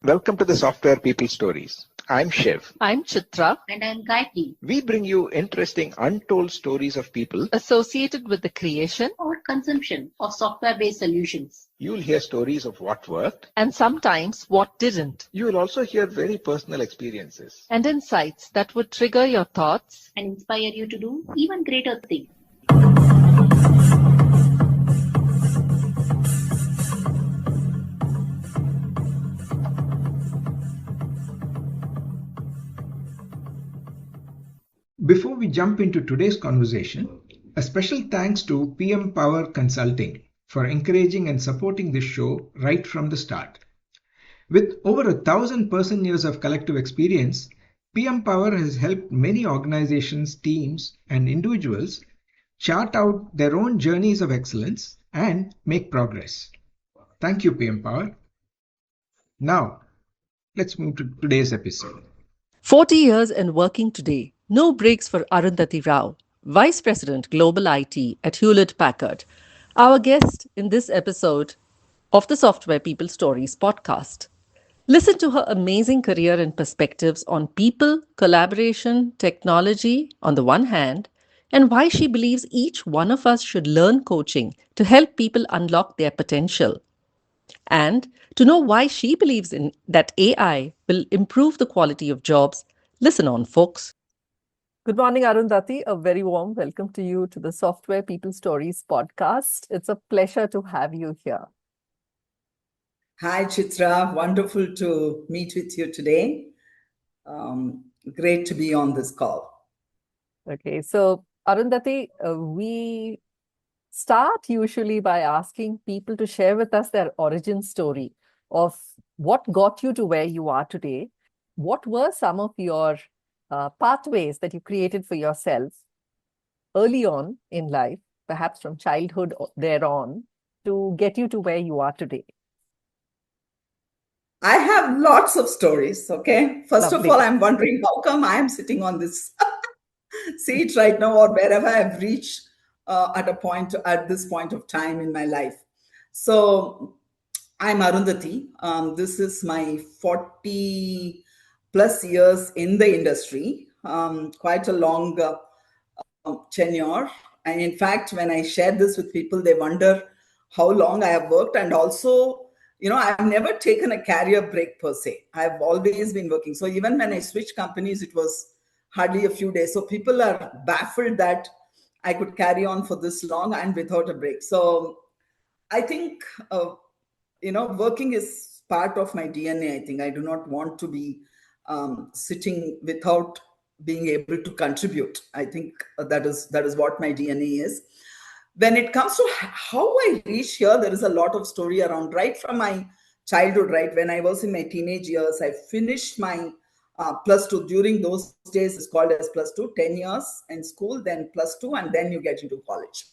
Welcome to the Software People Stories. I'm Shiv. I'm Chitra. And I'm Gayatri. We bring you interesting, untold stories of people Associated with the creation Or consumption of software-based solutions. You'll hear stories of what worked, and sometimes what didn't, you will also hear very personal experiences. and insights that would trigger your thoughts And inspire you to do even greater things. Before we jump into today's conversation, a special thanks to PM Power Consulting for encouraging and supporting this show right from the start. With over 1,000 person-years of collective experience, PM Power has helped many organizations, teams, and individuals chart out their own journeys of excellence and make progress. Thank you, PM Power. Now, let's move to today's episode. 40 years and working today. No breaks for Arundathi Rao, Vice President Global IT at Hewlett Packard. Our guest in this episode of the Software People Stories podcast. Listen to her amazing career and perspectives on people, collaboration, technology on the one hand, and why she believes each one of us should learn coaching to help people unlock their potential. And to know why she believes in that AI will improve the quality of jobs. Listen on, folks. Good morning, Arundathi. A very warm welcome to you to the Software People Stories podcast. It's a pleasure to have you here. Hi, Chitra. Wonderful to meet with you today. Great to be on this call. Okay, so Arundathi, we start usually by asking people to share with us their origin story of what got you to where you are today. What were some of your pathways that you created for yourself early on in life, perhaps from childhood thereon, to get you to where you are today? I have lots of stories, okay? First Lovely. of all, I'm wondering how come I am sitting on this seat right now or wherever I've reached at this point of time in my life. So I'm Arundathi. This is my 40 plus years in the industry, quite a long tenure. And in fact, when I share this with people, they wonder how long I have worked. And also, I've never taken a career break per se. I've always been working. So even when I switched companies, it was hardly a few days. So people are baffled that I could carry on for this long and without a break. So I think, working is part of my DNA. I think I do not want to be sitting without being able to contribute. I think that is what my DNA is. When it comes to how I reached here, there is a lot of story around right from my childhood, right? When I was in my teenage years, I finished my plus two. During those days, it's called as plus two, 10 years in school, then plus two, and then you get into college.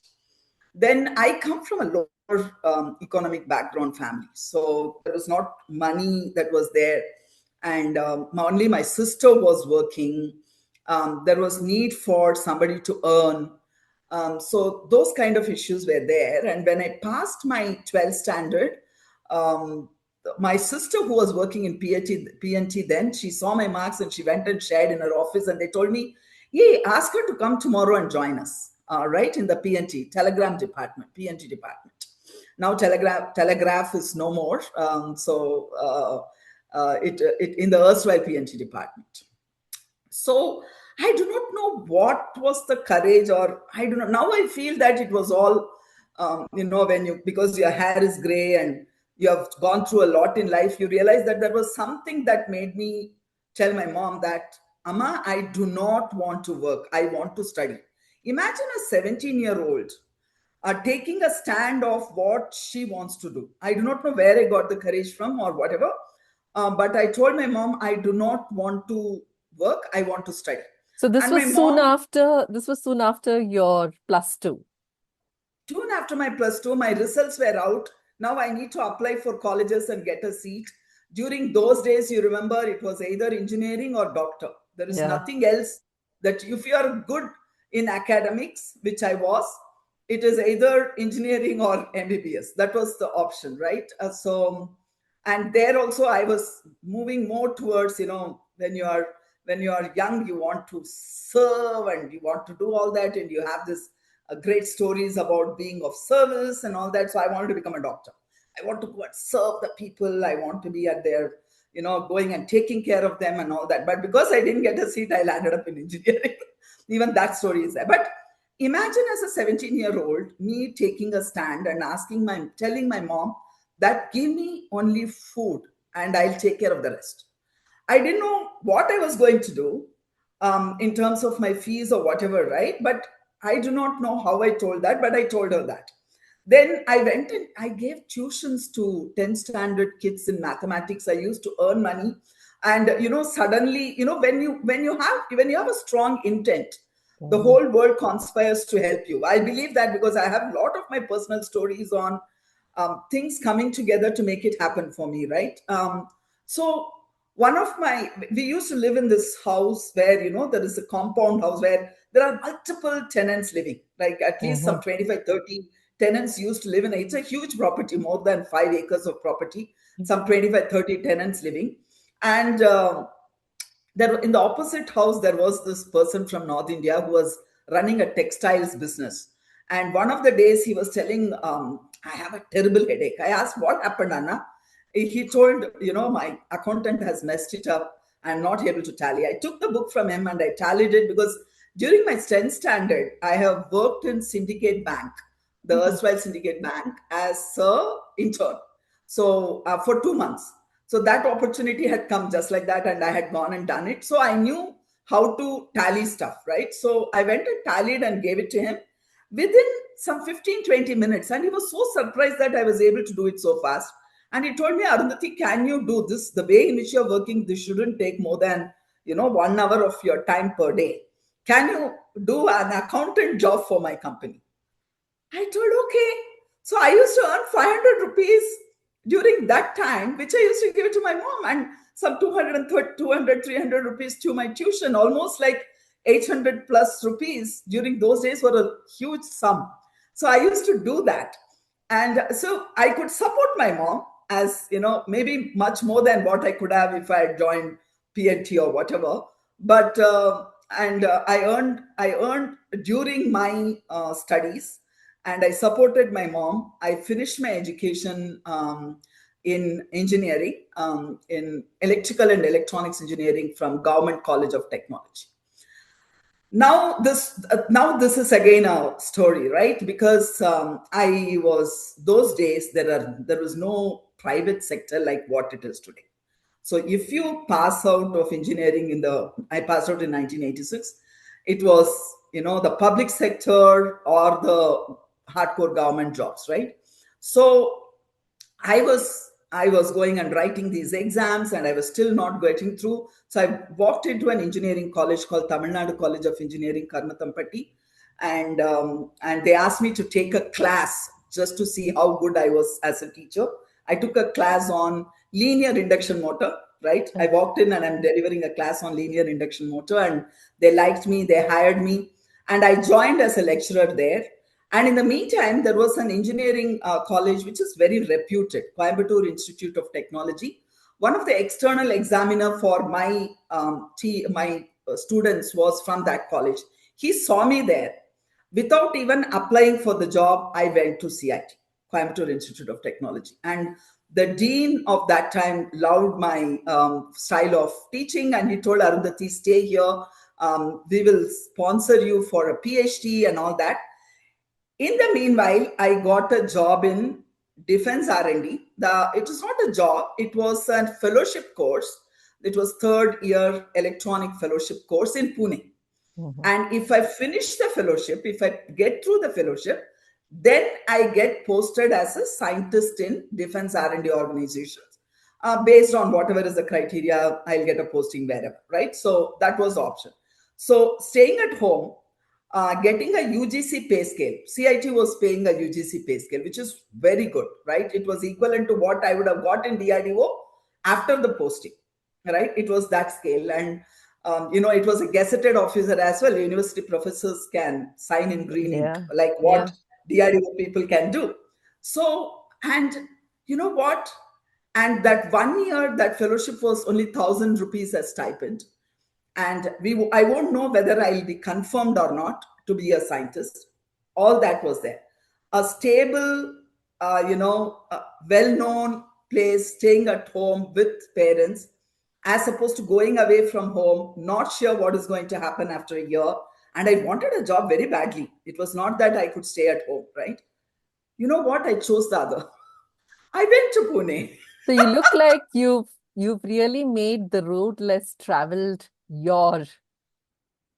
Then I come from a lower economic background family. So there was not money that was there. And only my sister was working. There was need for somebody to earn. So those kind of issues were there. And when I passed my 12th standard, my sister who was working in PNT then, she saw my marks and she went and shared in her office and they told me, hey, ask her to come tomorrow and join us, right, in the PNT, telegram department, PNT department. Now telegraph is no more. It in the erstwhile PNT department. So I do not know what was the courage, or I do not. Now I feel that it was all, because your hair is gray and you have gone through a lot in life, you realize that there was something that made me tell my mom that, Amma, I do not want to work. I want to study. Imagine a 17-year-old taking a stand of what she wants to do. I do not know where I got the courage from or whatever. But I told my mom, I do not want to work. I want to study. So this was soon after your plus two. Soon after my plus two, my results were out. Now I need to apply for colleges and get a seat. During those days, you remember, it was either engineering or doctor. There is nothing else that if you are good in academics, which I was, it is either engineering or MBBS. That was the option, right? So And there also I was moving more towards, when you are young, you want to serve and you want to do all that, and you have this great stories about being of service and all that. So I wanted to become a doctor. I want to go and serve the people. I want to be at their, going and taking care of them and all that. But because I didn't get a seat, I landed up in engineering. Even that story is there. But imagine as a 17-year-old, me taking a stand and telling my mom that give me only food and I'll take care of the rest. I didn't know what I was going to do in terms of my fees or whatever, right? But I do not know how I told that, but I told her that. Then I went and I gave tuitions to 10th standard kids in mathematics. I used to earn money. And suddenly, when you have a strong intent, the whole world conspires to help you. I believe that because I have a lot of my personal stories on things coming together to make it happen for me, right? So we used to live in this house where, there is a compound house where there are multiple tenants living, like at least some 25, 30 tenants used to live in it. It's a huge property, more than 5 acres of property, some 25, 30 tenants living. And there, in the opposite house, there was this person from North India who was running a textiles business. And one of the days he was telling, I have a terrible headache. I asked, what happened, Anna? He told, my accountant has messed it up. I'm not able to tally. I took the book from him and I tallied it because during my 10th standard, I have worked in Syndicate Bank, the erstwhile Syndicate Bank, as an intern. So for 2 months. So that opportunity had come just like that, and I had gone and done it. So I knew how to tally stuff, right? So I went and tallied and gave it to him within some 15, 20 minutes. And he was so surprised that I was able to do it so fast. And he told me, Arundathi, can you do this? The way in which you're working, this shouldn't take more than, 1 hour of your time per day. Can you do an accountant job for my company? I told, okay. So I used to earn 500 rupees during that time, which I used to give it to my mom, and some 200, 300 rupees to my tuition, almost like 800 plus rupees during those days were a huge sum. So I used to do that. And so I could support my mom as, maybe much more than what I could have if I had joined PNT or whatever. But, I earned during my studies, and I supported my mom. I finished my education in engineering, in electrical and electronics engineering from Government College of Technology. Now this is again a story, right? Because I was, those days there was no private sector like what it is today. So if you pass out of engineering I passed out in 1986, it was, the public sector or the hardcore government jobs, right? So I was going and writing these exams, and I was still not getting through. So I walked into an engineering college called Tamil Nadu College of Engineering, Karnathampatti, and they asked me to take a class just to see how good I was as a teacher. I took a class on linear induction motor, right? I walked in and I'm delivering a class on linear induction motor, and they liked me, they hired me, and I joined as a lecturer there. And in the meantime, there was an engineering college which is very reputed, Coimbatore Institute of Technology. One of the external examiner for my students was from that college. He saw me there. Without even applying for the job, I went to CIT, Coimbatore Institute of Technology. And the dean of that time loved my style of teaching, and he told Arundathi, stay here. We will sponsor you for a PhD and all that. In the meanwhile, I got a job in defense R&D. It was not a job, it was a fellowship course. It was 3rd year electronic fellowship course in Pune. And if I finish the fellowship, if I get through the fellowship, then I get posted as a scientist in defense R&D organizations. Based on whatever is the criteria, I'll get a posting wherever, right? So that was the option. So staying at home, getting a UGC pay scale. CIT was paying a UGC pay scale, which is very good, right? It was equivalent to what I would have got in DRDO after the posting, right? It was that scale. And, it was a gazetted officer as well. University professors can sign in green ink, like what DRDO people can do. So, and you know what? And that 1 year, that fellowship was only 1,000 rupees as stipend. And I won't know whether I'll be confirmed or not to be a scientist. All that was there. A stable, well-known place, staying at home with parents, as opposed to going away from home, not sure what is going to happen after a year. And I wanted a job very badly. It was not that I could stay at home, right? You know what? I chose the other. I went to Pune. So you look like you've really made the road less traveled your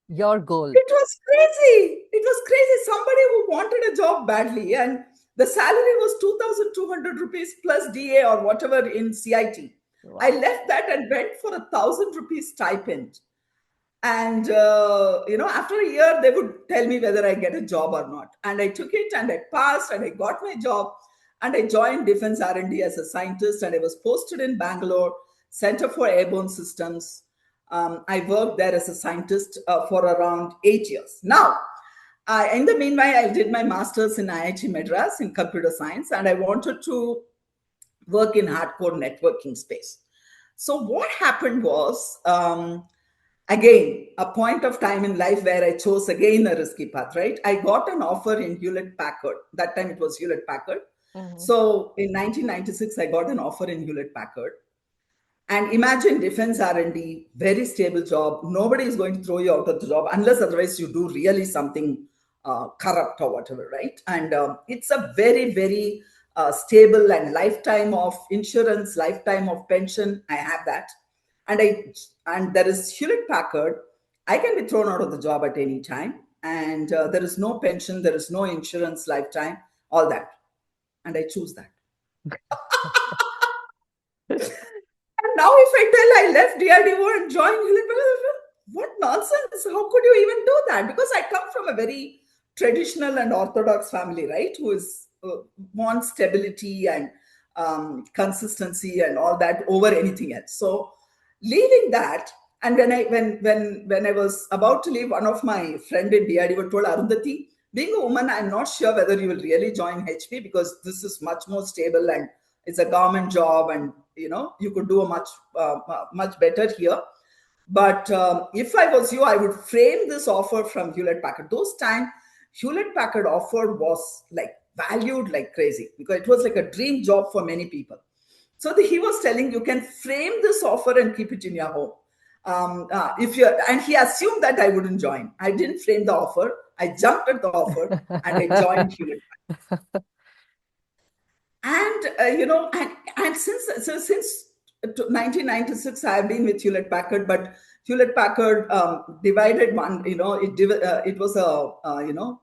goal. It was crazy. It was crazy. Somebody who wanted a job badly, and the salary was 2,200 rupees plus DA or whatever in CIT. Wow. I left that and went for 1,000 rupees stipend. And, after a year, they would tell me whether I get a job or not. And I took it and I passed and I got my job. And I joined Defense R&D as a scientist, and I was posted in Bangalore, Center for Airborne Systems. I worked there as a scientist for around 8 years. Now, in the meanwhile, I did my master's in IIT Madras in computer science, and I wanted to work in hardcore networking space. So what happened was, again, a point of time in life where I chose again a risky path, right? I got an offer in Hewlett Packard. That time it was Hewlett Packard. Mhm. So in 1996, I got an offer in Hewlett Packard. And imagine defense R&D, very stable job. Nobody is going to throw you out of the job unless otherwise you do really something corrupt or whatever, right? And it's a very, very stable and lifetime of insurance, lifetime of pension. I have that. And there is Hewlett Packard. I can be thrown out of the job at any time. And there is no pension, there is no insurance, lifetime, all that. And I choose that. And now if I tell I left DRDO and joined Hewlett Packard, what nonsense? How could you even do that? Because I come from a very traditional and orthodox family, right? Who is wants stability and consistency and all that over anything else. So leaving that, and when I was about to leave, one of my friend in DRDO told, Arundathi, being a woman, I'm not sure whether you will really join HP because this is much more stable and it's a government job, and you could do a much better here. But if I was you, I would frame this offer from Hewlett Packard. Those time, Hewlett Packard offer was like valued like crazy because it was like a dream job for many people. So he was telling you can frame this offer and keep it in your home. And he assumed that I wouldn't join. I didn't frame the offer. I jumped at the offer and I joined Hewlett Packard. And and since 1996, I have been with Hewlett Packard, but Hewlett Packard divided one. It was a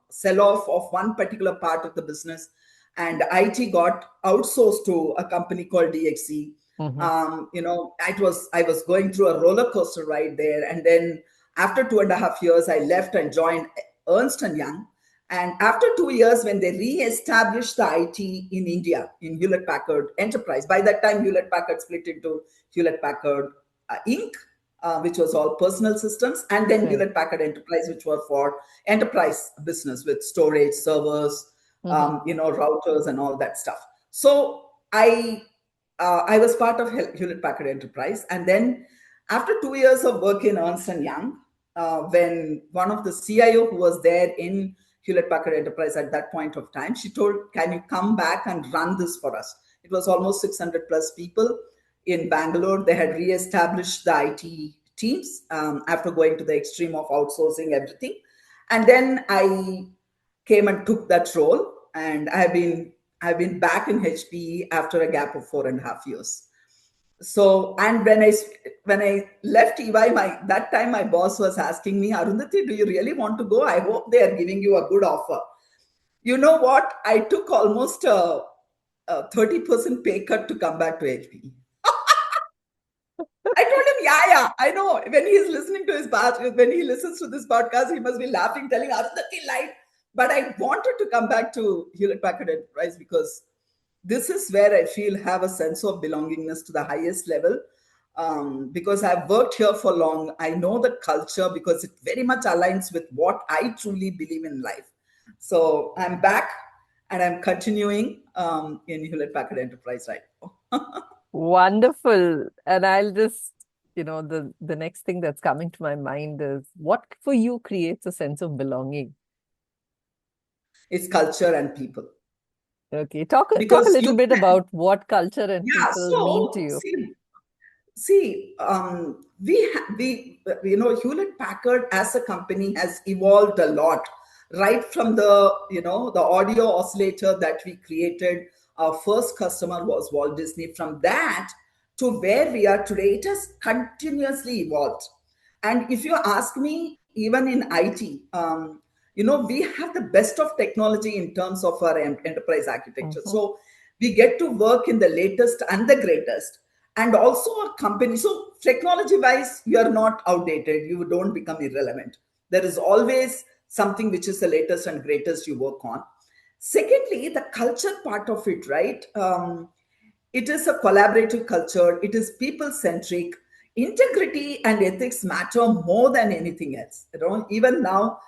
sell-off of one particular part of the business, and IT got outsourced to a company called DXC. Mm-hmm. I was going through a roller coaster ride there, and then after 2.5 years, I left and joined Ernst & Young. And after 2 years, when they re-established the IT in India, in Hewlett Packard Enterprise, by that time, Hewlett Packard split into Hewlett Packard Inc., which was all personal systems, and then Hewlett Packard Enterprise, which were for enterprise business with storage, servers, routers, and all that stuff. So I was part of Hewlett Packard Enterprise. And then after 2 years of work in Ernst & Young, when one of the CIO who was there in Hewlett Packard Enterprise at that point of time, she told, can you come back and run this for us? It was almost 600 plus people in Bangalore. They had re-established the IT teams after going to the extreme of outsourcing everything. And then I came and took that role, and I've been back in HPE after a gap of 4.5 years. So, and when I left EY, that time my boss was asking me, Arundathi, do you really want to go? I hope they are giving you a good offer. You know what? I took almost a 30% pay cut to come back to HPE. I told him, yeah, I know. When he's listening to when he listens to this podcast, he must be laughing, telling Arundathi lied. But I wanted to come back to Hewlett Packard Enterprise because this is where I feel have a sense of belongingness to the highest level, because I've worked here for long. I know the culture because it very much aligns with what I truly believe in life. So I'm back and I'm continuing in Hewlett Packard Enterprise right now. Wonderful. And I'll just, the next thing that's coming to my mind is what for you creates a sense of belonging? It's culture and people. Okay. Talk a Because little you bit can, about what culture and yeah, people mean to so you. see, Hewlett Packard as a company has evolved a lot, right from the audio oscillator that we created. Our first customer was Walt Disney. From that to where we are today, it has continuously evolved. And if you ask me, even in IT, we have the best of technology in terms of our enterprise architecture. Mhm. So we get to work in the latest and the greatest, and also our company. So technology wise, you are not outdated, you don't become irrelevant. There is always something which is the latest and greatest you work on. Secondly, the culture part of it, right? It is a collaborative culture, it is people centric. Integrity and ethics matter more than anything else. Even now,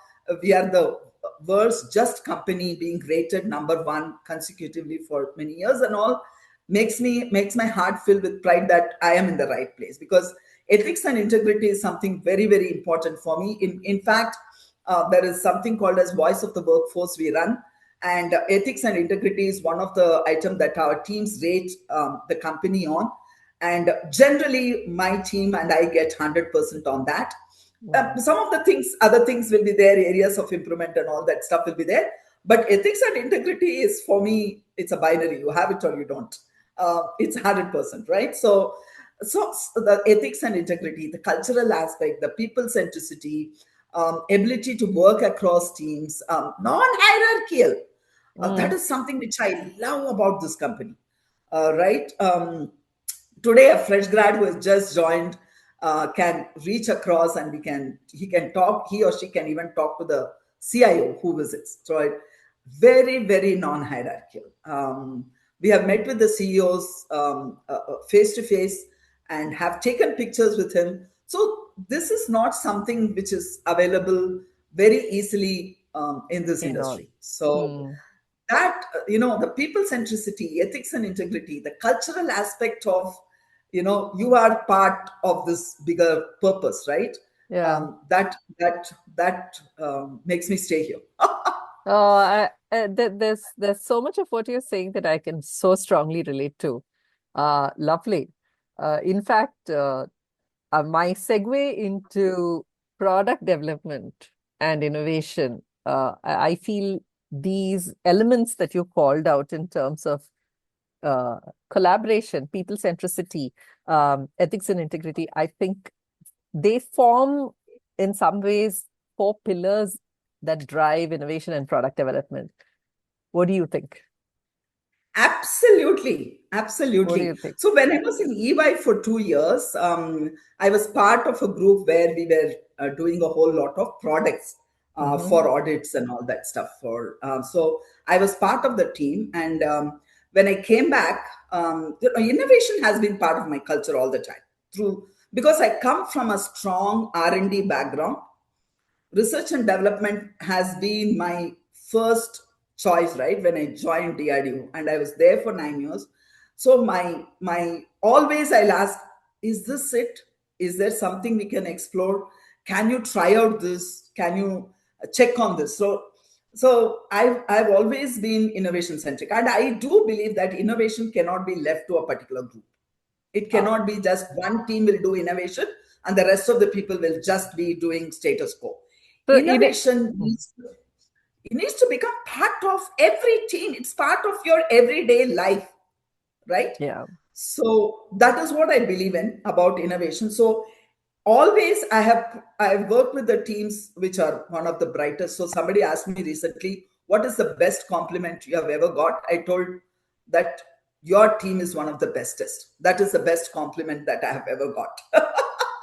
we are the world's just company, being rated number one consecutively for many years, and all makes my heart fill with pride that I am in the right place, because ethics and integrity is something very, very important for me. In fact, there is something called as voice of the workforce we run, and ethics and integrity is one of the items that our teams rate the company on. And generally, my team and I get 100% on that. Wow. Some of the things, other things will be there, areas of improvement and all that stuff will be there. But ethics and integrity is, for me, it's a binary. You have it or you don't. It's 100%, right? So the ethics and integrity, the cultural aspect, the people centricity, ability to work across teams, non-hierarchical. That Mm. is something which I love about this company, right? Today, a fresh grad who has just joined can reach across, and he can talk, he or she can even talk to the CIO who visits. So very, very non-hierarchical. We have met with the CEOs face to face and have taken pictures with him. So this is not something which is available very easily in this In all. industry. So Mm. that, the people centricity, ethics and integrity, the cultural aspect of, you are part of this bigger purpose, right? Yeah. That makes me stay here. Oh, there's so much of what you're saying that I can so strongly relate to. Lovely. In fact, my segue into product development and innovation, I feel these elements that you called out in terms of uh, collaboration, people centricity, ethics and integrity, I think they form in some ways four pillars that drive innovation and product development. What do you think? Absolutely, What do you absolutely. think? So when I was in EY for 2 years, I was part of a group where we were doing a whole lot of products Mm-hmm. for audits and all that stuff. So I was part of the team, and when I came back, innovation has been part of my culture all the time. Through Because I come from a strong R&D background, research and development has been my first choice, right? When I joined DRDO, and I was there for 9 years. So my always I'll ask, is this it? Is there something we can explore? Can you try out this? Can you check on this? So I've always been innovation centric, and I do believe that innovation cannot be left to a particular group. It Uh, cannot be just one team will do innovation and the rest of the people will just be doing status quo. so Innovation Mhm. needs to become part of every team. It's part of your everyday life, right? Yeah. So that is what I believe in about innovation. So always I've worked with the teams which are one of the brightest. So somebody asked me recently, what is the best compliment you have ever got? I told that your team is one of the bestest. That is the best compliment that I have ever got.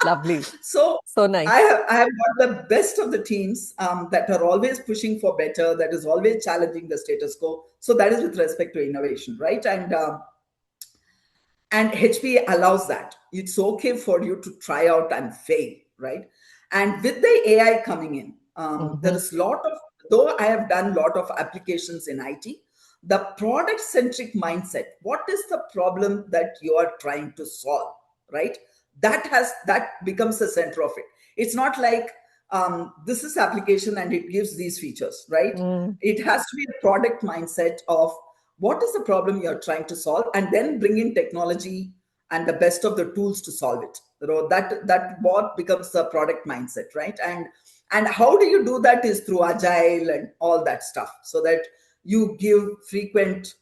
Lovely. So So nice. I have got the best of the teams that are always pushing for better, that is always challenging the status quo. So that is with respect to innovation, right? And HP allows that. It's okay for you to try out and fail, right? And with the AI coming in, there Mm-hmm. is lot of, though I have done a lot of applications in IT, the product centric mindset. What is the problem that you are trying to solve, right? That becomes the center of it. It's not like this is application and it gives these features, right? It has to be a product mindset of what is the problem you're trying to solve, and then bring in technology and the best of the tools to solve it. That what becomes the product mindset, right? And how do you do that is through agile and all that stuff, so that you give frequent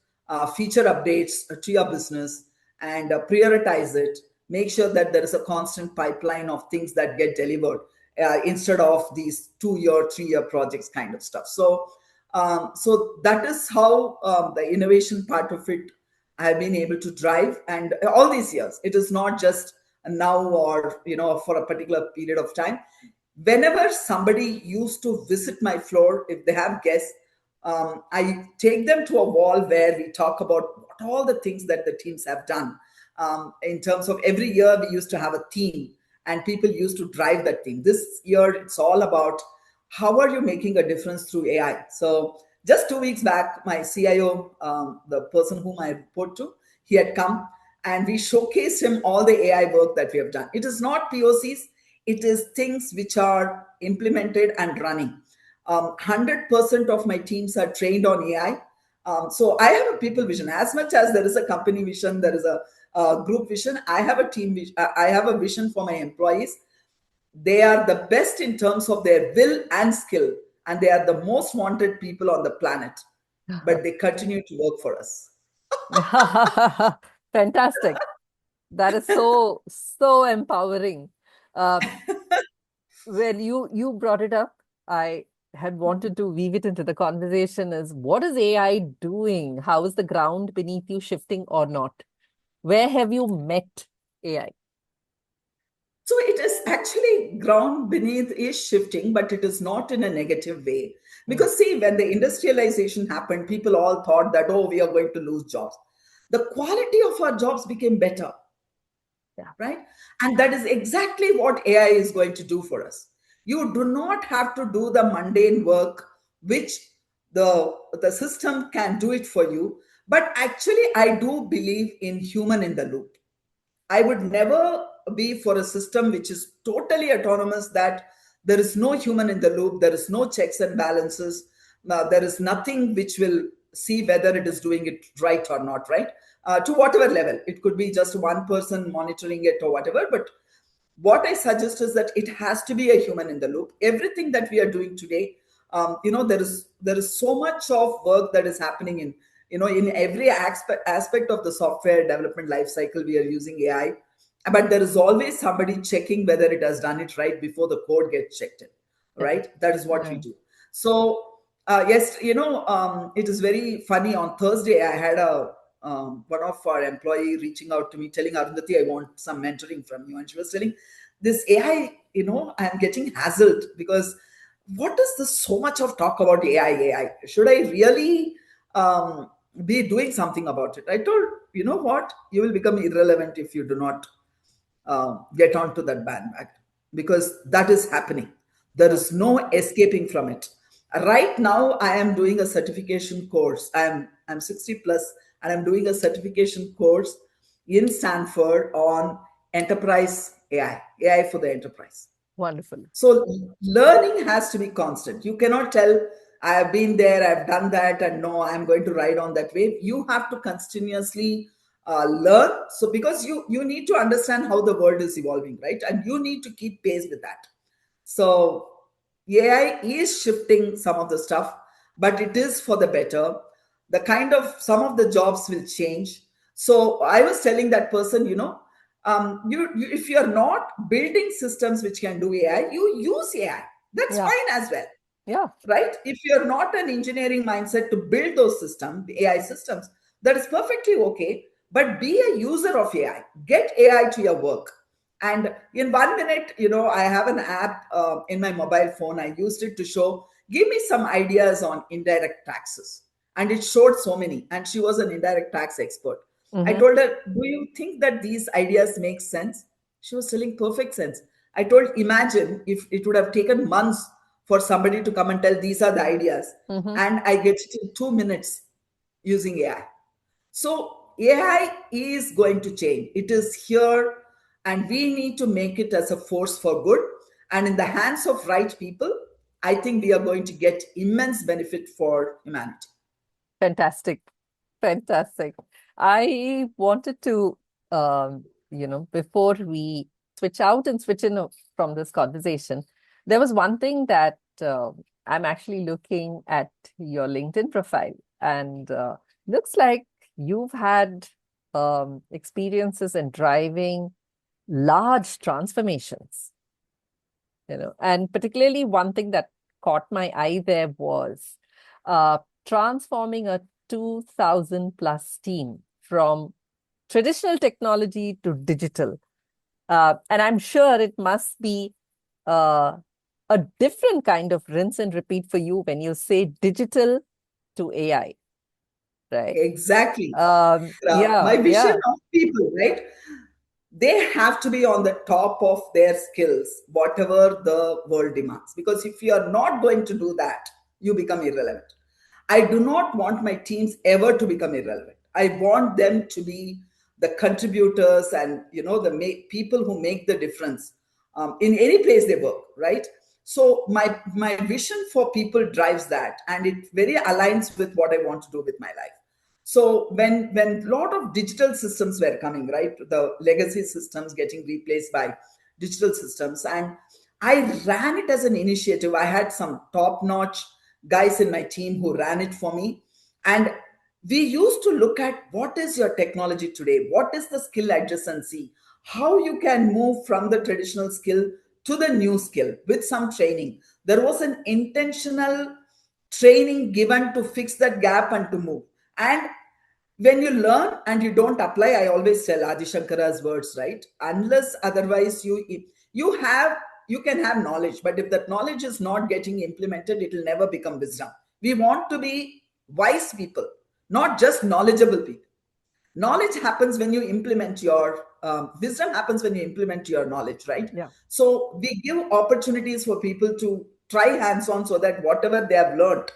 feature updates to your business, and prioritize it. Make sure that there is a constant pipeline of things that get delivered, instead of these 2-year 3-year projects kind of stuff. So that is how the innovation part of it I have been able to drive. And all these years, it is not just now or for a particular period of time. Whenever somebody used to visit my floor, if they have guests, I take them to a wall where we talk about what all the things that the teams have done. In terms of every year, we used to have a theme, and people used to drive that theme. This year, it's all about how are you making a difference through AI. So just 2 weeks back, my CIO, the person whom I report to, he had come, and we showcased him all the AI work that we have done. It is not POCs, it is things which are implemented and running. 100% of my teams are trained on AI. So I have a people vision. As much as there is a company vision, there is a group vision, I have a team vision. I have a vision for my employees. They are the best in terms of their will and skill, and they are the most wanted people on the planet, but they continue to work for us. Fantastic. That is so empowering. Well, you brought it up. I had wanted to weave it into the conversation is, what is AI doing? How is the ground beneath you shifting or not? Where have you met AI? So it is actually ground beneath is shifting, but it is not in a negative way. Because see, when the industrialization happened, people all thought that, oh, we are going to lose jobs. The quality of our jobs became better. Yeah. Right? And that is exactly what AI is going to do for us. You do not have to do the mundane work, which the system can do it for you. But actually, I do believe in human in the loop. I would never be for a system which is totally autonomous, that there is no human in the loop, there is no checks and balances, there is nothing which will see whether it is doing it right or not, right? To whatever level. It could be just one person monitoring it or whatever. But what I suggest is that it has to be a human in the loop. Everything that we are doing today, there is so much of work that is happening in every aspect of the software development life cycle. We are using AI, but there is always somebody checking whether it has done it right before the code gets checked in, right? That is what we do. So yes, it is very funny. On Thursday, I had one of our employee reaching out to me telling, Arundathi, I want some mentoring from you. And she was telling, this AI, I'm getting hassled because what is this so much of talk about AI? Should I really be doing something about it? I told, you know what? You will become irrelevant if you do not get onto that bandwagon, because that is happening. There is no escaping from it. Right now, I am doing a certification course. I'm 60 plus, and I'm doing a certification course in Stanford on enterprise AI for the enterprise. Wonderful. So learning has to be constant. You cannot tell, I have been there, I've done that, and no, I'm going to ride on that wave. You have to continuously learn. So because you need to understand how the world is evolving, right? And you need to keep pace with that. So AI is shifting some of the stuff, but it is for the better. Some of the jobs will change. So I was telling that person, if you're not building systems which can do AI, you use AI. That's fine as well. Yeah. Right? If you're not an engineering mindset to build those systems, the AI systems, that is perfectly okay. But be a user of AI. Get AI to your work. And in 1 minute, I have an app in my mobile phone. I used it to show, give me some ideas on indirect taxes. And it showed so many. And she was an indirect tax expert. Mm-hmm. I told her, do you think that these ideas make sense? She was telling perfect sense. I told, imagine if it would have taken months for somebody to come and tell these are the ideas. Mm-hmm. And I get it in 2 minutes. using AI. So AI is going to change. It is here, and we need to make it as a force for good. And in the hands of right people, I think we are going to get immense benefit for humanity. Fantastic. Fantastic. I wanted to, before we switch out and switch in from this conversation, there was one thing that I'm actually looking at your LinkedIn profile, and looks like you've had experiences in driving large transformations, and particularly one thing that caught my eye there was transforming a 2000 plus team from traditional technology to digital. And I'm sure it must be uh, a different kind of rinse and repeat for you when you say digital to AI, right? Exactly. Yeah, My vision yeah, of people, right? They have to be on the top of their skills, whatever the world demands. Because if you are not going to do that, you become irrelevant. I do not want my teams ever to become irrelevant. I want them to be the contributors and people who make the difference in any place they work, right? So my vision for people drives that, and it very aligns with what I want to do with my life. So when a lot of digital systems were coming, right, the legacy systems getting replaced by digital systems, and I ran it as an initiative. I had some top notch guys in my team who ran it for me, and we used to look at what is your technology today, what is the skill adjacency, how you can move from the traditional skill to the new skill with some training. There was an intentional training given to fix that gap and to move. And when you learn and you don't apply, I always tell Adi Shankara's words, right? Unless otherwise you have you can have knowledge, but if that knowledge is not getting implemented, it will never become wisdom. We want to be wise people, not just knowledgeable people. Knowledge happens when you implement your wisdom happens when you implement your knowledge, right? yeah. So we give opportunities for people to try hands on so that whatever they have learned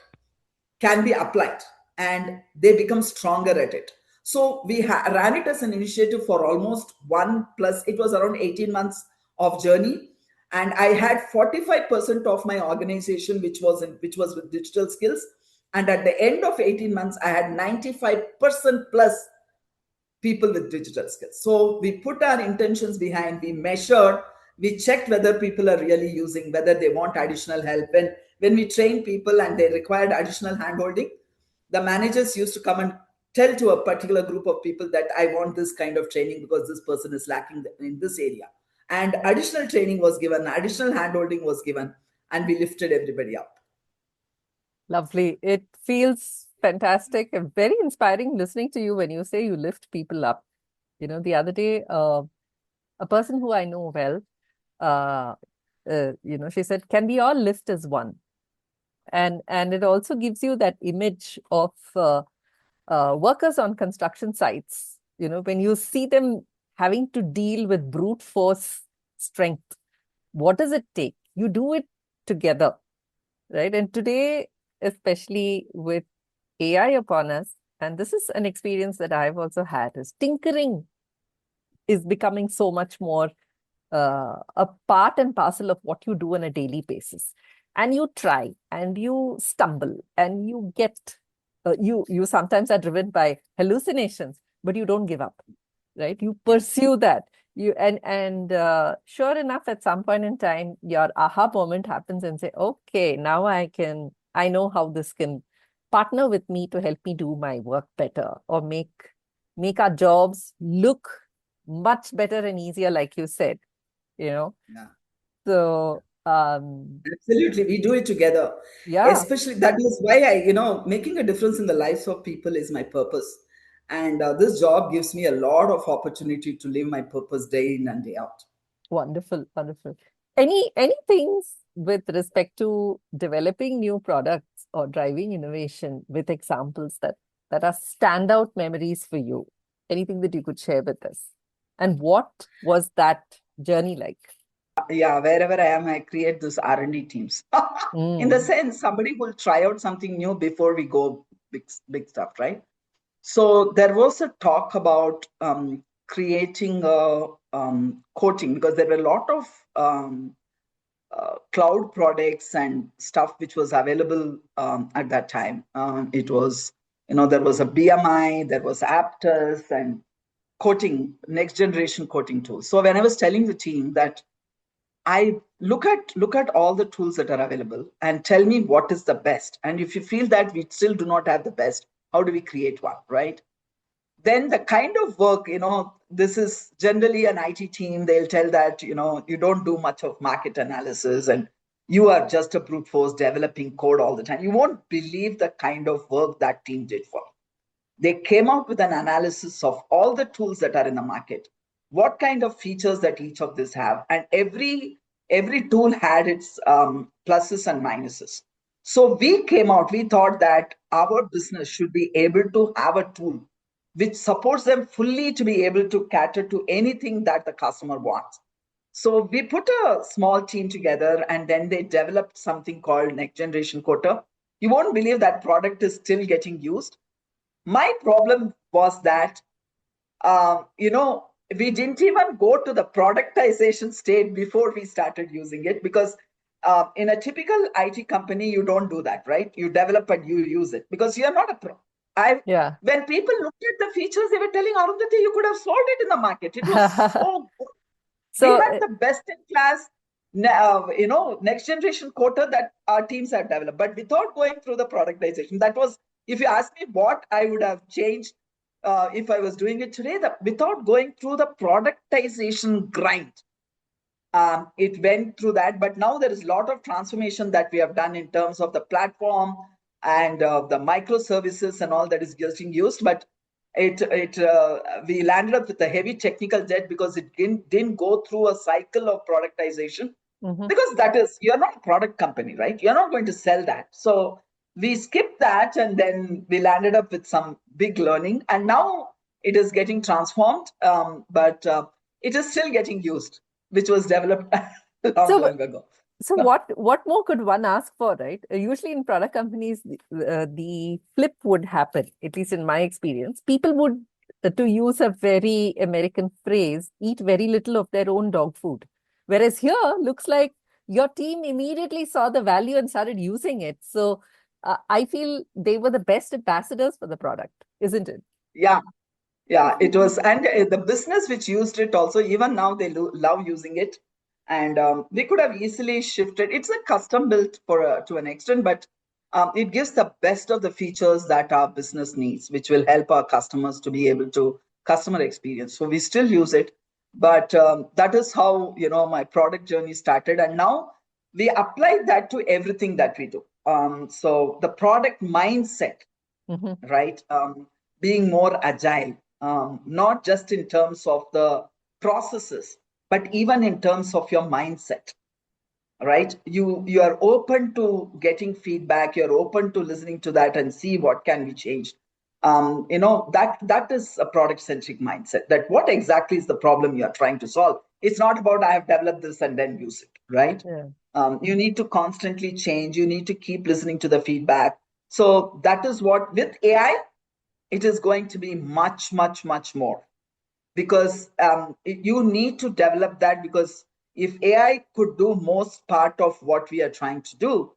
can be applied and they become stronger at it. So we ran it as an initiative for almost one plus, it was around 18 months of journey. And I had 45% of my organization, which was with digital skills. And at the end of 18 months, I had 95% plus people with digital skills. So we put our intentions behind, we measured, we checked whether people are really using, whether they want additional help. When we train people and they required additional handholding, the managers used to come and tell to a particular group of people that I want this kind of training because this person is lacking in this area. And additional training was given, additional handholding was given, and we lifted everybody up. Lovely. It feels fantastic and very inspiring listening to you when you say you lift people up. The other day, a person who I know well, uh, she said, "Can we all lift as one?" And it also gives you that image of workers on construction sites. When you see them having to deal with brute force strength, what does it take? You do it together, right? And today, especially with AI upon us, and this is an experience that I've also had, is tinkering is becoming so much more a part and parcel of what you do on a daily basis. And you try and you stumble and you get, you sometimes are driven by hallucinations, but you don't give up, right? You pursue that. And sure enough, at some point in time, your aha moment happens and say, okay, now I know how this can partner with me to help me do my work better or make our jobs look much better and easier, like you said, you know. Yeah. So Absolutely, we do it together. yeah, Especially that is why making a difference in the lives of people is my purpose, and this job gives me a lot of opportunity to live my purpose day in and day out. wonderful, wonderful. Any things with respect to developing new products or driving innovation with examples that are standout memories for you? Anything that you could share with us? And what was that journey like? Yeah, wherever I am, I create these R&D teams. In the Mm, sense, somebody will try out something new before we go big stuff, right? So there was a talk about creating a coating, because there were a lot of cloud products and stuff which was available at that time. It was, there was a BMI, there was Aptus, and coating, next generation coating tools. So when I was telling the team that I look at all the tools that are available and tell me what is the best. And if you feel that we still do not have the best, how do we create one, right? Then the kind of work, this is generally an IT team. They'll tell that, you don't do much of market analysis and you are just a brute force developing code all the time. You won't believe the kind of work that team did for me. They came out with an analysis of all the tools that are in the market, what kind of features that each of these have, and every tool had its pluses and minuses. So we thought that our business should be able to have a tool which supports them fully to be able to cater to anything that the customer wants. So we put a small team together, and then they developed something called Next Generation Coder. You won't believe that product is still getting used. My problem was that, we didn't even go to the productization stage before we started using it, because in a typical IT company, you don't do that, right? You develop and you use it because you're not a pro. When people looked at the features, they were telling Arundathi, you could have sold it in the market. It was so good. So we had the best in class, next generation coder that our teams have developed, but without going through the productization. That was, if you ask me what I would have changed if I was doing it today, without going through the productization grind. It went through that, but now there is a lot of transformation that we have done in terms of the platform and the microservices and all that is getting used. But we landed up with a heavy technical debt because it didn't go through a cycle of productization. Because you're not a product company, right? You're not going to sell that. So we skipped that, and then we landed up with some big learning, and now it is getting transformed, but it is still getting used, which was developed long ago. So what more could one ask for, right? Usually in product companies, the flip would happen, at least in my experience. People would, to use a very American phrase, eat very little of their own dog food. Whereas here, looks like your team immediately saw the value and started using it. So I feel they were the best ambassadors for the product, isn't it? Yeah, it was. And the business which used it also, even now they love using it. And we could have easily shifted. It's a custom built to an extent, but it gives the best of the features that our business needs, which will help our customers to be able to customer experience. So we still use it, but that is how my product journey started, and now we apply that to everything that we do. So the product mindset, right? Being more agile, not just in terms of the processes, but even in terms of your mindset, right? You are open to getting feedback. You're open to listening to that and see what can be changed. That is a product-centric mindset. That what exactly is the problem you are trying to solve? It's not about I have developed this and then use it, right? Yeah. You need to constantly change. You need to keep listening to the feedback. So that is what, with AI, it is going to be much, much, much more. Because you need to develop that, because if AI could do most part of what we are trying to do,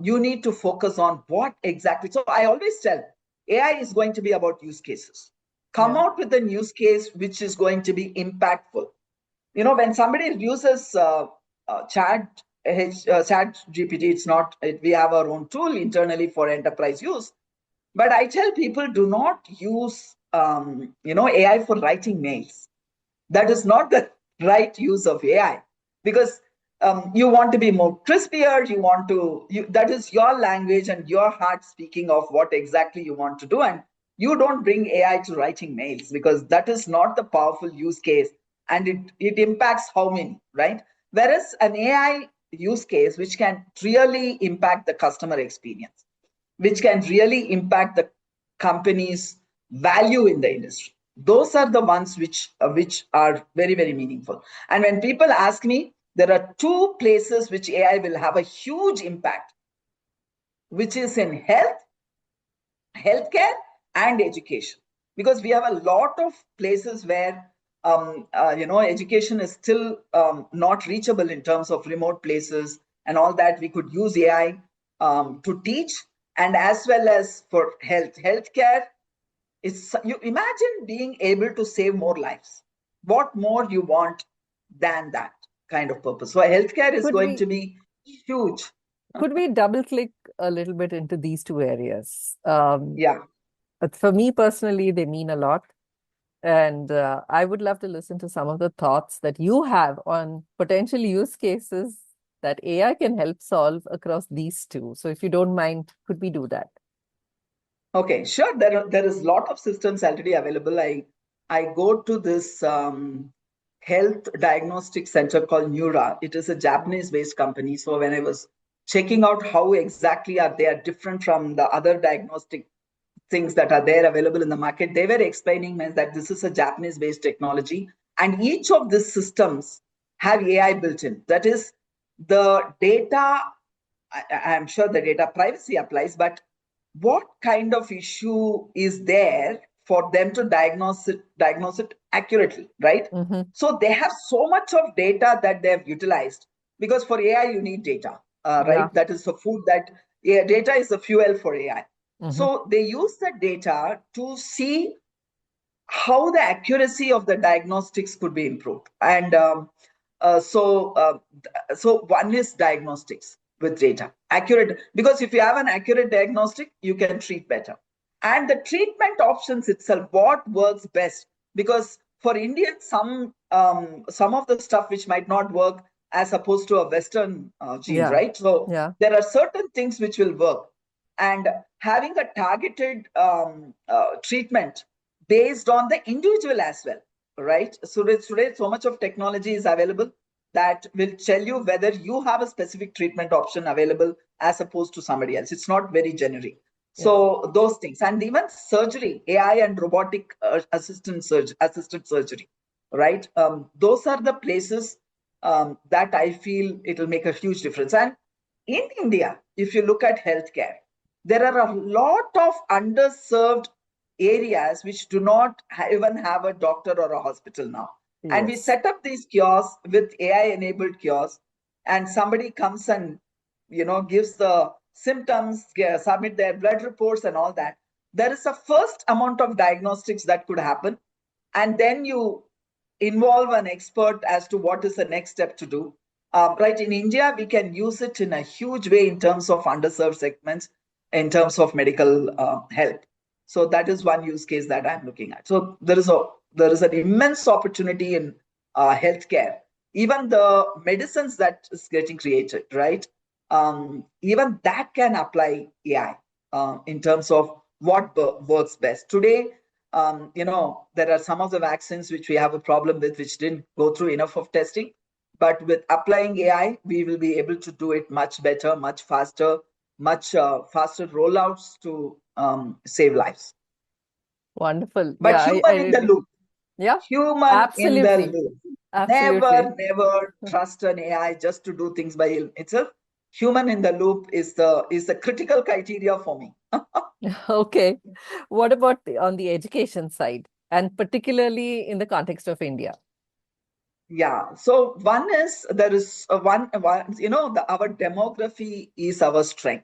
you need to focus on what exactly. So I always tell, AI is going to be about use cases. Come out with a use case which is going to be impactful. When somebody uses Chat GPT, we have our own tool internally for enterprise use. But I tell people, do not use AI for writing mails. That is not the right use of AI, because you want to be more crispier. That is your language and your heart speaking of what exactly you want to do. And you don't bring AI to writing mails, because that is not the powerful use case. And it impacts how many, right? Whereas an AI use case, which can really impact the customer experience, which can really impact the company's value in the industry. Those are the ones which are very, very meaningful. And when people ask me, there are two places which AI will have a huge impact, which is in healthcare, and education, because we have a lot of places where education is still not reachable in terms of remote places and all that. We could use AI to teach, and as well as for healthcare. You imagine being able to save more lives. What more you want than that kind of purpose? So healthcare is going to be huge. Could we double click a little bit into these two areas? Yeah. But for me personally, they mean a lot. And I would love to listen to some of the thoughts that you have on potential use cases that AI can help solve across these two. So if you don't mind, could we do that? Okay, sure. There is a lot of systems already available. I go to this health diagnostic center called Neura. It is a Japanese-based company. So when I was checking out how exactly they are different from the other diagnostic things that are there available in the market, they were explaining that this is a Japanese-based technology, and each of these systems have AI built in. That is, the data, I'm sure the data privacy applies, but what kind of issue is there for them to diagnose it accurately, right? Mm-hmm. So they have so much of data that they have utilized, because for AI you need data, right? Yeah. That is the food that data is the fuel for AI. Mm-hmm. So they use the data to see how the accuracy of the diagnostics could be improved. And so one is diagnostics with data, accurate, because if you have an accurate diagnostic, you can treat better. And the treatment options itself, what works best, because for Indians, some of the stuff which might not work as opposed to a Western gene, right? So there are certain things which will work, and having a targeted treatment based on the individual as well, right? So today so much of technology is available that will tell you whether you have a specific treatment option available as opposed to somebody else. It's not very generic. So those things, and even surgery, AI and robotic assisted surgery, right? Those are the places that I feel it'll make a huge difference. And in India, if you look at healthcare, there are a lot of underserved areas which do not even have a doctor or a hospital now. Yes. And we set up these kiosks with AI-enabled kiosks, and somebody comes and gives the symptoms, submit their blood reports and all that. There is a first amount of diagnostics that could happen, and then you involve an expert as to what is the next step to do. Right, in India, we can use it in a huge way in terms of underserved segments, in terms of medical health. So that is one use case that I'm looking at. So there is an immense opportunity in healthcare. Even the medicines that is getting created, right? Even that can apply AI in terms of what works best. Today, there are some of the vaccines which we have a problem with, which didn't go through enough of testing. But with applying AI, we will be able to do it much better, much faster, much faster rollouts to save lives. Wonderful. But human in the loop. Yeah. Human Absolutely. in the loop. Absolutely. Never trust an AI just to do things by itself. Human in the loop is the critical criteria for me. Okay. What about on the education side, and particularly in the context of India? Yeah. So one is, there is our demography is our strength.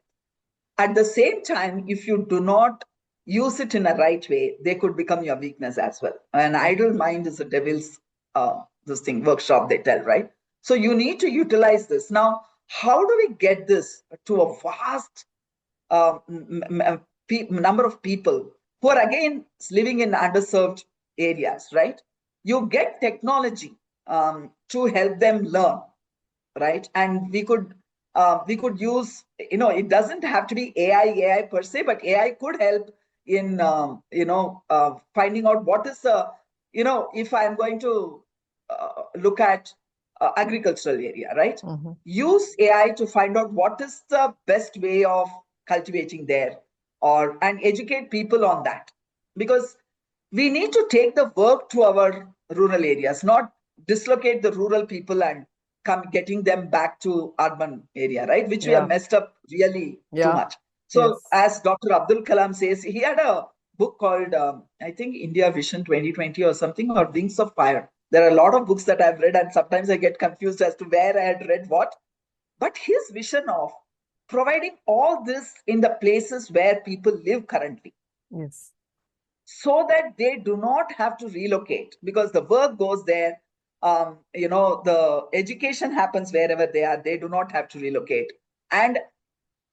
At the same time, if you do not use it in a right way, they could become your weakness as well. An idle mind is a devil's workshop, they tell, right? So you need to utilize this. Now, how do we get this to a vast number of people who are again living in underserved areas, right? You get technology to help them learn, right? And we could use, it doesn't have to be AI per se, but AI could help in finding out what is the, if I'm going to look at agricultural area, right? Mm-hmm. Use AI to find out what is the best way of cultivating there, and educate people on that, because we need to take the work to our rural areas, not dislocate the rural people and getting them back to urban area, right? Which we have messed up really too much. So as Dr. Abdul Kalam says, he had a book called, I think, India Vision 2020 or something, or Wings of Fire. There are a lot of books that I've read, and sometimes I get confused as to where I had read what. But his vision of providing all this in the places where people live currently, Yes. so that they do not have to relocate, because the work goes there. The education happens wherever they are. They do not have to relocate. And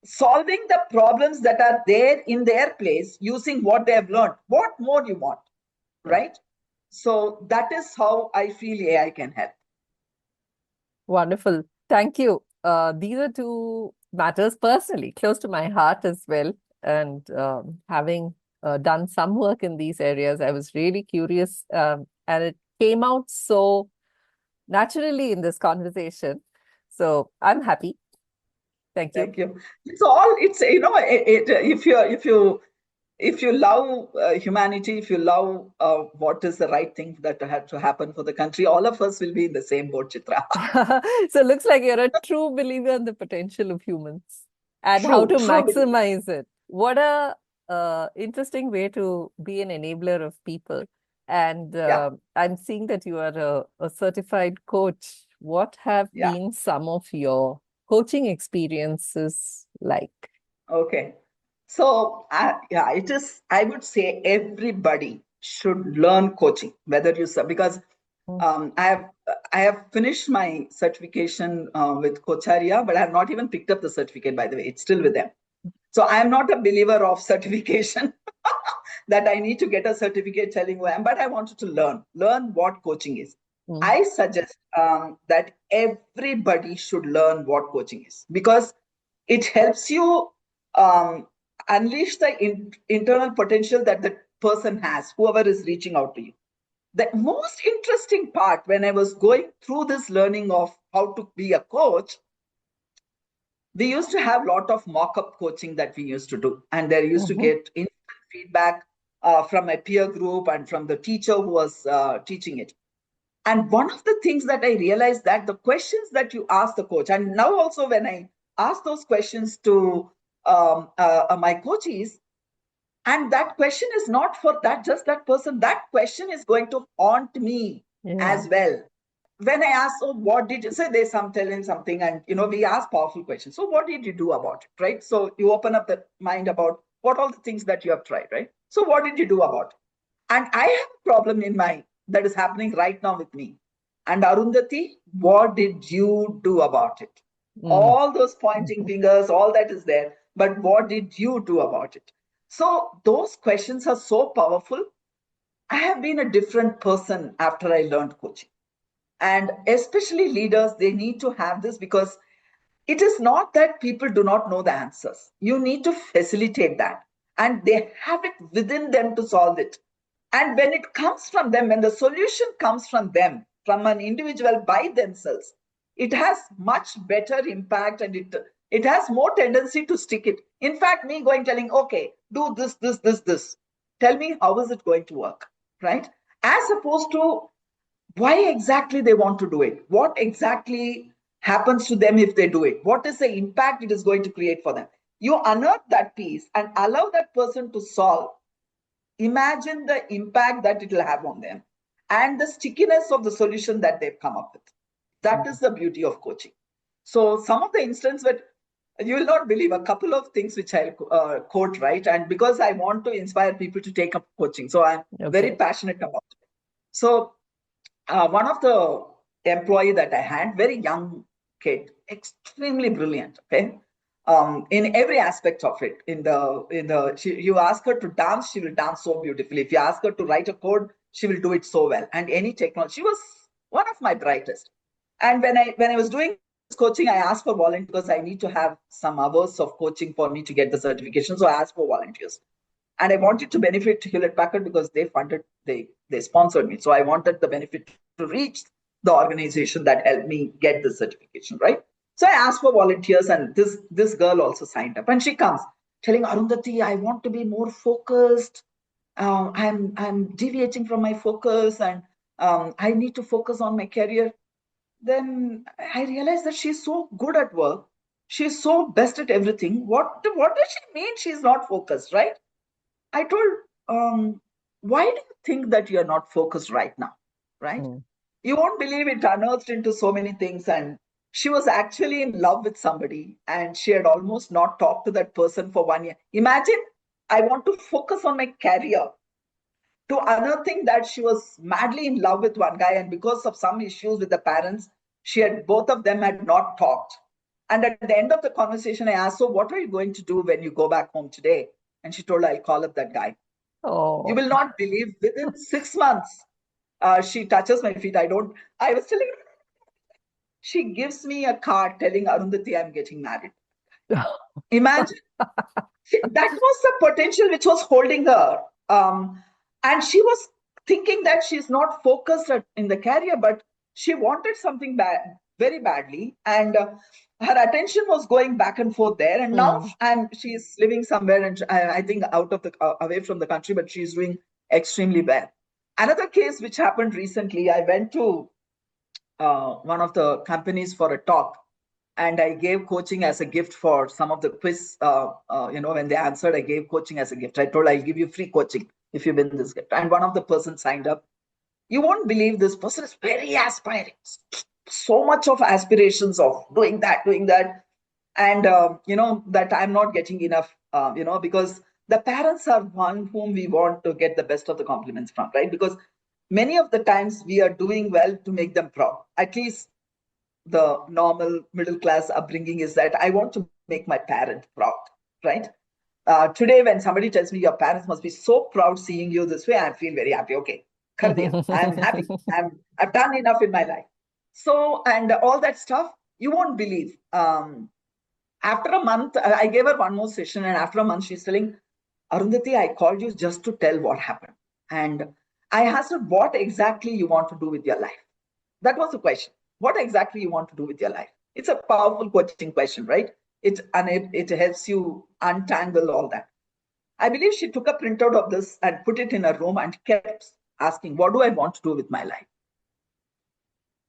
solving the problems that are there in their place using what they have learned. What more you want, right? So that is how I feel AI can help. Wonderful. Thank you. These are two matters personally close to my heart as well. And having done some work in these areas, I was really curious, and it came out so naturally in this conversation. So I'm happy. Thank you. Thank you. It's if you love humanity, if you love what is the right thing that had to happen for the country, all of us will be in the same boat, Chitra. So it looks like you're a true believer in the potential of humans and how to maximize it. What a interesting way to be an enabler of people. And I'm seeing that you are a certified coach. What have been some of your coaching experiences like? Okay. So, it is, I would say everybody should learn coaching, whether you, because I have finished my certification with Cocharia, but I have not even picked up the certificate, by the way. It's still with them. So I am not a believer of certification that I need to get a certificate telling who I am, but I wanted to learn what coaching is. I suggest that everybody should learn what coaching is, because it helps you unleash the internal potential that the person has, whoever is reaching out to you. The most interesting part when I was going through this learning of how to be a coach, we used to have a lot of mock-up coaching that we used to do. And there used to get instant feedback from my peer group and from the teacher who was teaching it. And one of the things that I realized, that the questions that you ask the coach, and now also when I ask those questions to my coaches, and that question is not for just that person, that question is going to haunt me as well. When I ask, so what did you say? There's some telling something, and we ask powerful questions. So what did you do about it, right? So you open up the mind about what all the things that you have tried, right? So what did you do about it? And I have a problem in my that is happening right now with me. And Arundathi, what did you do about it? All those pointing fingers, all that is there. But what did you do about it? So those questions are so powerful. I have been a different person after I learned coaching. And especially leaders, they need to have this, because it is not that people do not know the answers. You need to facilitate that. And they have it within them to solve it. And when it comes from them, when the solution comes from them, from an individual by themselves, it has much better impact, and it has more tendency to stick it. In fact, me telling, okay, do this, this, this, this. Tell me, how is it going to work, right? As opposed to why exactly they want to do it. What exactly happens to them if they do it? What is the impact it is going to create for them? You unearth that piece and allow that person to solve. Imagine the impact that it will have on them and the stickiness of the solution that they've come up with. That is the beauty of coaching. So some of the instances, but you will not believe, a couple of things which I'll quote, right? And because I want to inspire people to take up coaching, so I'm very passionate about it. So one of the employee that I had, very young kid, extremely brilliant, okay? In every aspect of it. You ask her to dance, she will dance so beautifully. If you ask her to write a code, she will do it so well. And any technology, she was one of my brightest. And when I was doing this coaching, I asked for volunteers, because I need to have some hours of coaching for me to get the certification. So I asked for volunteers. And I wanted to benefit Hewlett Packard, because they funded, they sponsored me. So I wanted the benefit to reach the organization that helped me get the certification, right? So I asked for volunteers, and this girl also signed up. And she comes telling, Arundathi, I want to be more focused. I'm deviating from my focus, and I need to focus on my career. Then I realized that she's so good at work. She's so best at everything. What does she mean she's not focused, right? I told, why do you think that you're not focused right now? Right? You won't believe it unearthed into so many things. And she was actually in love with somebody and she had almost not talked to that person for 1 year. Imagine, I want to focus on my career. To another thing, that she was madly in love with one guy, and because of some issues with the parents, both of them had not talked. And at the end of the conversation, I asked, so what are you going to do when you go back home today? And she told, I'll call up that guy. You will not believe, within 6 months, she touches my feet. I was telling her, she gives me a card telling Arundathi, I'm getting married. Imagine. That was the potential which was holding her. And she was thinking that she's not focused in the career, but she wanted something very badly. And her attention was going back and forth there. And now, and she's living somewhere, and I think away from the country, but she's doing extremely well. Another case which happened recently, I went to one of the companies for a talk, and I gave coaching as a gift for some of the quiz. When they answered, I gave coaching as a gift. I told, I'll give you free coaching if you win this gift. And one of the persons signed up. You won't believe, this person is very aspiring. So much of aspirations of doing that. And, that I'm not getting enough, because the parents are one whom we want to get the best of the compliments from, right? Because many of the times we are doing well to make them proud. At least the normal middle class upbringing is that I want to make my parent proud, right? Today, when somebody tells me your parents must be so proud seeing you this way, I feel very happy. Okay, I'm happy. I've done enough in my life. So, and all that stuff, you won't believe. After a month, I gave her one more session, and after a month, she's telling, Arundathi, I called you just to tell what happened. And I asked her, what exactly you want to do with your life? That was the question. What exactly you want to do with your life? It's a powerful coaching question, right? It helps you untangle all that. I believe she took a printout of this and put it in her room and kept asking, what do I want to do with my life?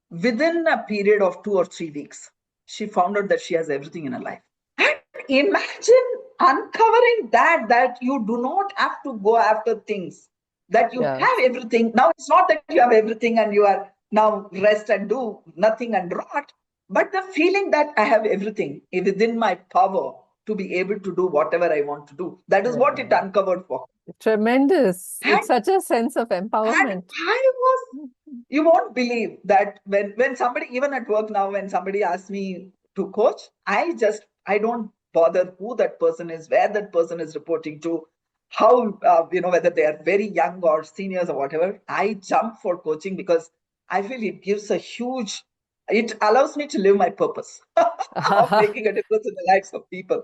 Within a period of 2 or 3 weeks, she found out that she has everything in her life. And imagine uncovering that you do not have to go after things, that you have everything. Now, it's not that you have everything and you are now rest and do nothing and rot, but the feeling that I have everything within my power to be able to do whatever I want to do. That is what it uncovered for. Tremendous. It's such a sense of empowerment. You won't believe that when somebody, even at work now, when somebody asks me to coach, I don't bother who that person is, where that person is reporting to, how, whether they are very young or seniors or whatever. I jump for coaching because I feel it gives it allows me to live my purpose of making a difference in the lives of people.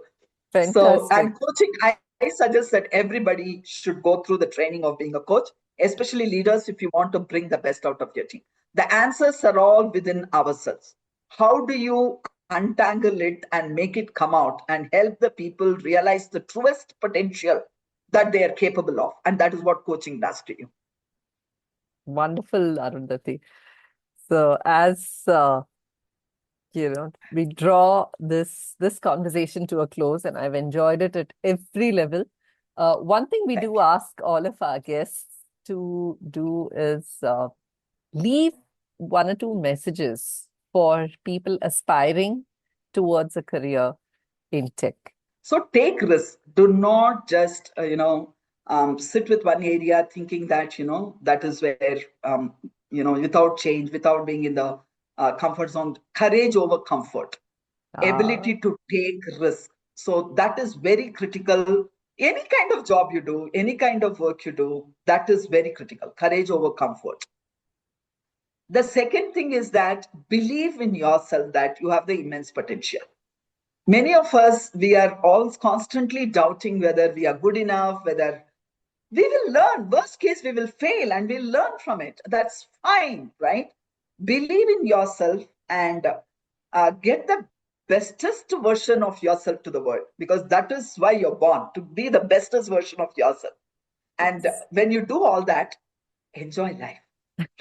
Fantastic. So, and coaching, I suggest that everybody should go through the training of being a coach, especially leaders, if you want to bring the best out of your team. The answers are all within ourselves. How do you untangle it and make it come out and help the people realize the truest potential that they are capable of? And that is what coaching does to you. Wonderful, Arundathi. So as we draw this conversation to a close, and I've enjoyed it at every level. One thing we do ask all of our guests to do is leave 1 or 2 messages for people aspiring towards a career in tech. So take risks. Do not just, sit with one area thinking that, that is where, without change, without being in the comfort zone. Courage over comfort. Ability to take risks. So that is very critical. Any kind of job you do, any kind of work you do, that is very critical. Courage over comfort. The second thing is that believe in yourself that you have the immense potential. Many of us, we are all constantly doubting whether we are good enough, whether we will learn. Worst case, we will fail and we'll learn from it. That's fine, right? Believe in yourself and get the bestest version of yourself to the world, because that is why you're born, to be the bestest version of yourself. And when you do all that, enjoy life,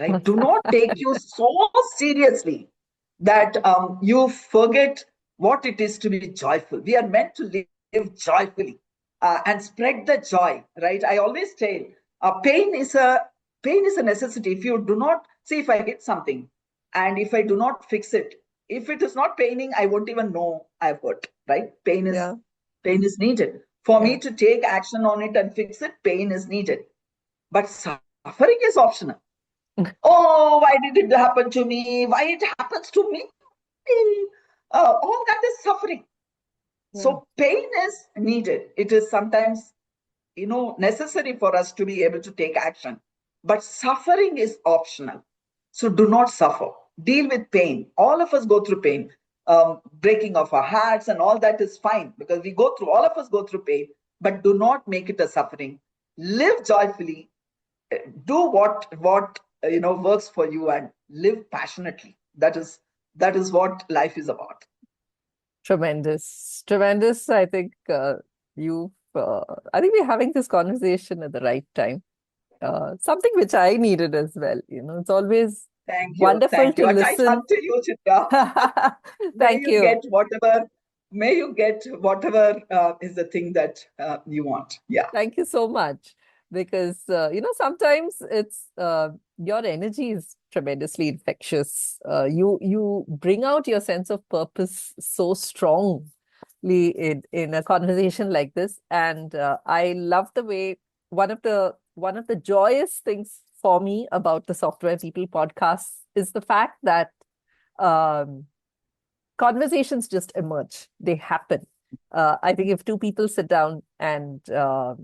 right? Do not take you so seriously that you forget what it is to be joyful. We are meant to live joyfully. and spread the joy, right? I always tell, pain is a necessity. If you do not see, if I hit something and if I do not fix it, if it is not paining, I won't even know I've hurt, right? Pain is needed. For me to take action on it and fix it, pain is needed. But suffering is optional. Oh, why did it happen to me? Why it happens to me? All that is suffering. So pain is needed. It is sometimes, necessary for us to be able to take action. But suffering is optional. So do not suffer. Deal with pain. All of us go through pain. Breaking of our hearts and all that is fine, because all of us go through pain, but do not make it a suffering. Live joyfully. Do what works for you, and live passionately. That is what life is about. Tremendous. I think I think we're having this conversation at the right time. Something which I needed as well. It's always wonderful to listen. Up to you, Chitra. Thank you. May you get whatever is the thing that you want. Yeah. Thank you so much. Because, sometimes it's your energy is tremendously infectious. You bring out your sense of purpose so strongly in a conversation like this. And I love the way one of the joyous things for me about the Software People podcast is the fact that conversations just emerge. They happen. I think if two people sit down and are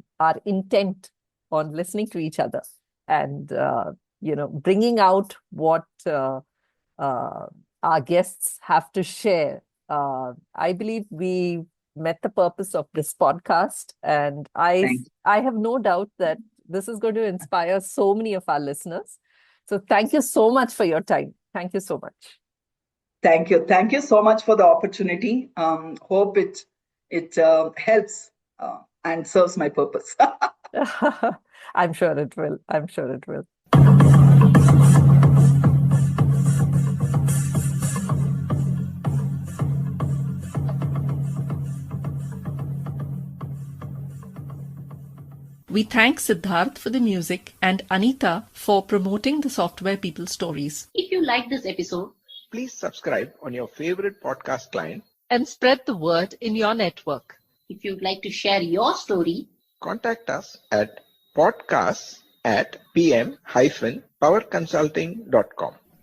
intent on listening to each other and bringing out what our guests have to share, I believe we met the purpose of this podcast, and I have no doubt that this is going to inspire so many of our listeners. So thank you so much for your time. Thank you so much. Thank you so much for the opportunity. Hope it helps and serves my purpose. I'm sure it will. We thank Siddharth for the music and Anita for promoting the Software People stories. If you like this episode, please subscribe on your favorite podcast client and spread the word in your network. If you'd like to share your story, contact us at podcasts@pm-powerconsulting.com.